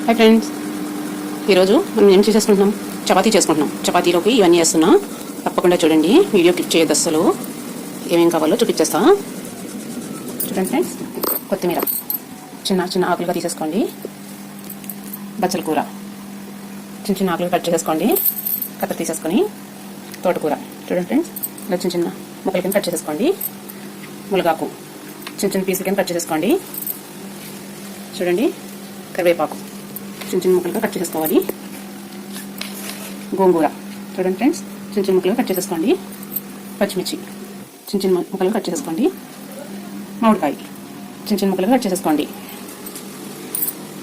Hi friends, ఈరోజు మనం ఏం చేసుకుంటున్నాం? చపాతీ చేసుకుంటున్నాం. చపాతీలోకి ఇవన్నీ వేస్తున్నా. తప్పకుండా చూడండి, వీడియో క్లిక్ చేయొద్దు అసలు. ఏమేం కావాలో చూపించేస్తా. చూడండి ఫ్రెండ్స్, కొత్తిమీర చిన్న చిన్న ఆకులుగా తీసేసుకోండి. బచ్చల కూర చిన్న చిన్న ఆకులు కట్ చేసేసుకోండి. కత్తిరి తీసేసుకొని తోటకూర చూడండి ఫ్రెండ్స్, ఇలా చిన్న చిన్న ముక్కల కింద కట్ చేసేసుకోండి. మునగాకు చిన్న చిన్న పీసుల కింద కట్ చేసేసుకోండి. చూడండి, కరివేపాకు చిన్న చిన్న ముక్కలుగా కట్ చేసేసుకోవాలి. గోంగూర చూడండి ఫ్రెండ్స్, చిన్న చిన్న ముక్కలుగా కట్ చేసేసుకోండి. పచ్చిమిర్చి చిన్న చిన్న ముక్కలుగా కట్ చేసేసుకోండి. మామిడికాయ చిన్న చిన్న ముక్కలుగా కట్ చేసేసుకోండి.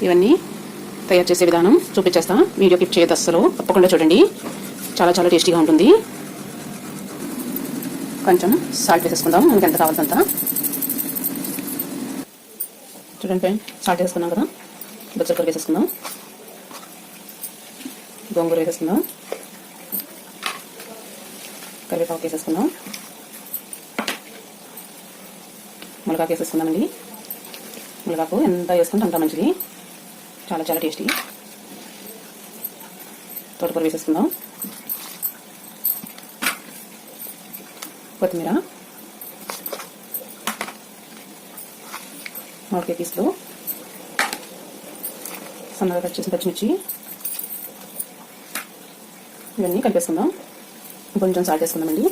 ఇవన్నీ తయారు చేసే విధానం చూపించేస్తా. వీడియో క్లిక్ చేయదు అస్సలు. తప్పకుండా చూడండి, చాలా చాలా టేస్టీగా ఉంటుంది. కొంచెం సాల్ట్ వేసేసుకుందాం, మనకి ఎంత కావాలంత. చూడండి ఫ్రెండ్, సాల్ట్ వేసుకున్నాం కదా. బచ్చల కూర వేసేసుకుందాం. గోంగూర వేసేసుకుందాం. కరివేపాకు వేసేసుకుందాం. మునగాకు వేసేసుకుందామండి. మునగాకు ఎంత వేసుకుంటే అంత మంచిది, చాలా చాలా టేస్టీ. తోటకూర వేసేసుకుందాం. కొత్తిమీర, మామిడికాయ పీసులు, సన్నగా కట్ చేసిన పచ్చిమిర్చి, ఇవన్నీ కలిపేసుకుందాం. కొంచెం సాల్ట్ వేసుకుందామండి.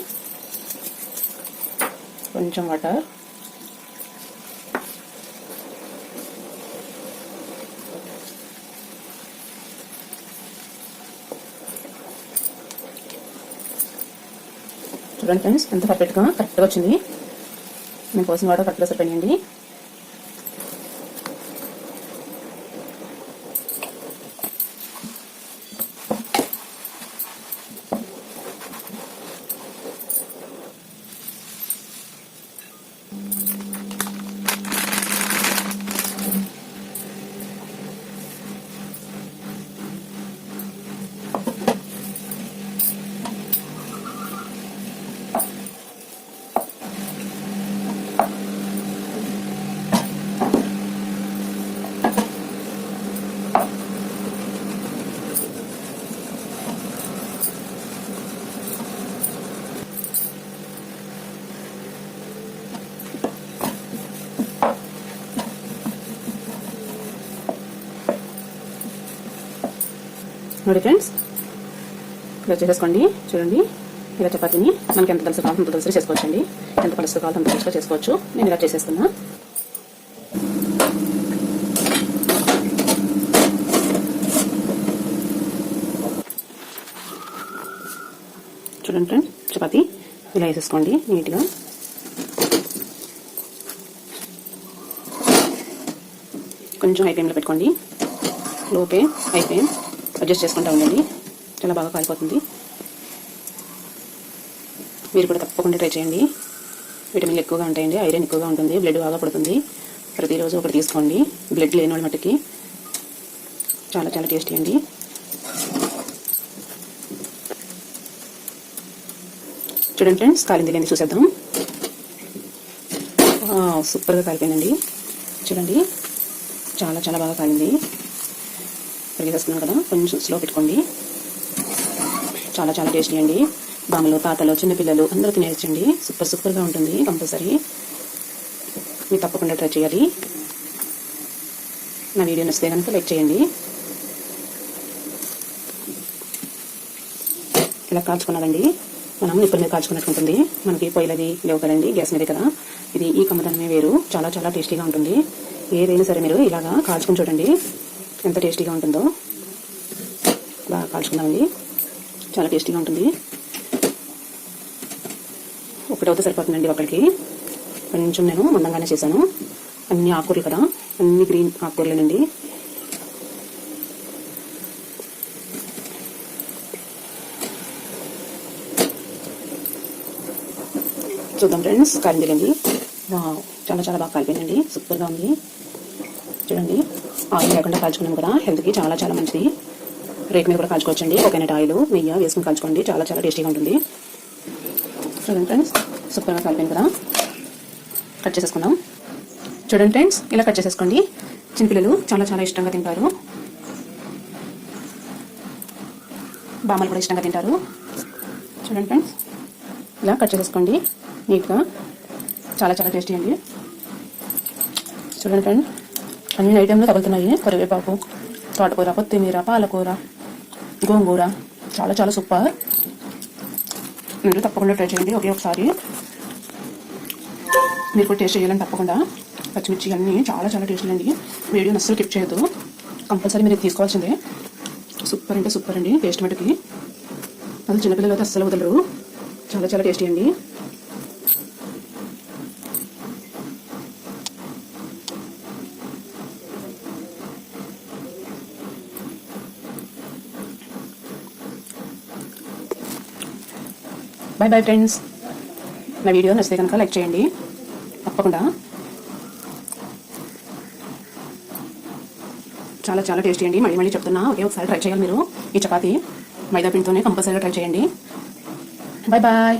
కొంచెం వాటర్, చూడండి ఫ్రెండ్స్, ఎంత కరెక్ట్గా వచ్చింది. నేను పోసిన వాటర్ కరెక్ట్గా సరిపోయండి. ನೋಡಿ ఫ్రెండ్స్, ఇలా చేసేసుకోండి. చూడండి, ఇలా చపాతీని మనకి ఎంత తెలుసు కావాలో అంత తెలుసు చేసుకోవచ్చండి. ఎంత పలుసు కావాలో అంత పలుసుగా చేసుకోవచ్చు. నేను ఇలా చేసేస్తున్నా. చూడండి ఫ్రెండ్స్, చపాతీ ఇలా వేసేసుకోండి నీట్గా. కొంచెం హై ఫ్లేమ్లో పెట్టుకోండి. లో ఫ్లేమ్, హై ఫ్లేమ్ అడ్జస్ట్ చేసుకుంటూ ఉండండి. చాలా బాగా కాలిపోతుంది. మీరు కూడా తప్పకుండా ట్రై చేయండి. విటమిన్లు ఎక్కువగా ఉంటాయండి, ఐరన్ ఎక్కువగా ఉంటుంది, బ్లడ్ బాగా పడుతుంది. ప్రతిరోజు ఒకటి తీసుకోండి. బ్లడ్ లేని వాళ్ళ మట్టుకి చాలా చాలా టేస్టీ అండి. చూడండి ఫ్రెండ్స్, కాలింది లేని చూసేద్దాం. సూపర్గా కాలిపోయిందండి. చూడండి, చాలా చాలా బాగా కాలింది. వేసేస్తున్నాం కదా, కొంచెం స్లో పెట్టుకోండి. చాలా చాలా టేస్టీ అండి. బామ్మలు, తాతలు, చిన్నపిల్లలు అందరూ తినేయచ్చండి. సూపర్గా ఉంటుంది. కంపల్సరీ మీరు తప్పకుండా ట్రై చేయాలి. నా వీడియో నచ్చితే కనుక లైక్ చేయండి. ఇలా కాల్చుకున్నారండి, మనం నిప్పుల మీద కాల్చుకున్నట్టు ఉంటుంది. మనకి పొయ్యిలది లేవు కదండి, గ్యాస్ మీదే కదా. ఇది ఈ కమ్మదనమే వేరు, చాలా చాలా టేస్టీగా ఉంటుంది. ఏదైనా సరే మీరు ఇలాగా కాల్చుకుని చూడండి, ఎంత టేస్టీగా ఉంటుందో. బాగా కాల్చుకుందామండి, చాలా టేస్టీగా ఉంటుంది. ఒకటవుతే సరిపోతుందండి ఒకరికి. కొంచెం నేను మందంగానే చేశాను. అన్ని ఆకుకూరలు కదా, అన్ని గ్రీన్ ఆకుకూరలేనండి. చూద్దాం ఫ్రెండ్స్, కాలిందిలేండి. చాలా చాలా బాగా కాలిపోయిందండి, సూపర్గా ఉంది. చూడండి, ఆయిల్ లేకుండా కాల్చుకున్నాం కదా, హెల్త్కి చాలా చాలా మంచిది. రేట్ మీద కూడా కాల్చుకోవచ్చండి. కోకోనట్ ఆయిల్, నెయ్యి వేసుకుని కాల్చుకోండి, చాలా చాలా టేస్టీగా ఉంటుంది. చూడండి ఫ్రెండ్స్, సూపర్గా కాలిపోయింది కదా. కట్ చేసేసుకుందాం. చూడండి ఫ్రెండ్స్, ఇలా కట్ చేసేసుకోండి. చిన్నపిల్లలు చాలా చాలా ఇష్టంగా తింటారు. బామ్మలు కూడా ఇష్టంగా తింటారు. చూడండి ఫ్రెండ్స్, ఇలా కట్ చేసేసుకోండి నీట్గా. చాలా చాలా టేస్టీ అండి. చూడండి ఫ్రెండ్స్, అన్ని ఐటెంలు తగులుతున్నాయి. కరివేపాకు, తోటకూర, కొత్తిమీర, పాలకూర, గోంగూర, చాలా చాలా సూపర్. మీరు తప్పకుండా ట్రై చేయండి ఒకే ఒకసారి. మీరు కూడా టేస్ట్ చేయాలని తప్పకుండా. పచ్చిమిర్చి అన్నీ చాలా చాలా టేస్టీ అండి. వీడియోని అస్సలు స్కిప్ చేయొద్దు, కంపల్సరీ మీరు తీసుకోవాల్సిందే. సూపర్ అంటే సూపర్ అండి. టేస్ట్ మటుకి అసలు చిన్నపిల్లలు అయితే అస్సలు వదలరు. చాలా చాలా టేస్టీ అండి. Bye bye friends. నా వీడియో నచ్చితే కనుక లైక్ చేయండి తప్పకుండా. చాలా చాలా టేస్టీ అండి. మళ్ళీ మళ్ళీ చెప్తున్నా, ఒకే ఒకసారి ట్రై చేయాలి మీరు. ఈ చపాతీ మైదా పిండితోనే కంపల్సరీగా ట్రై చేయండి. Bye bye.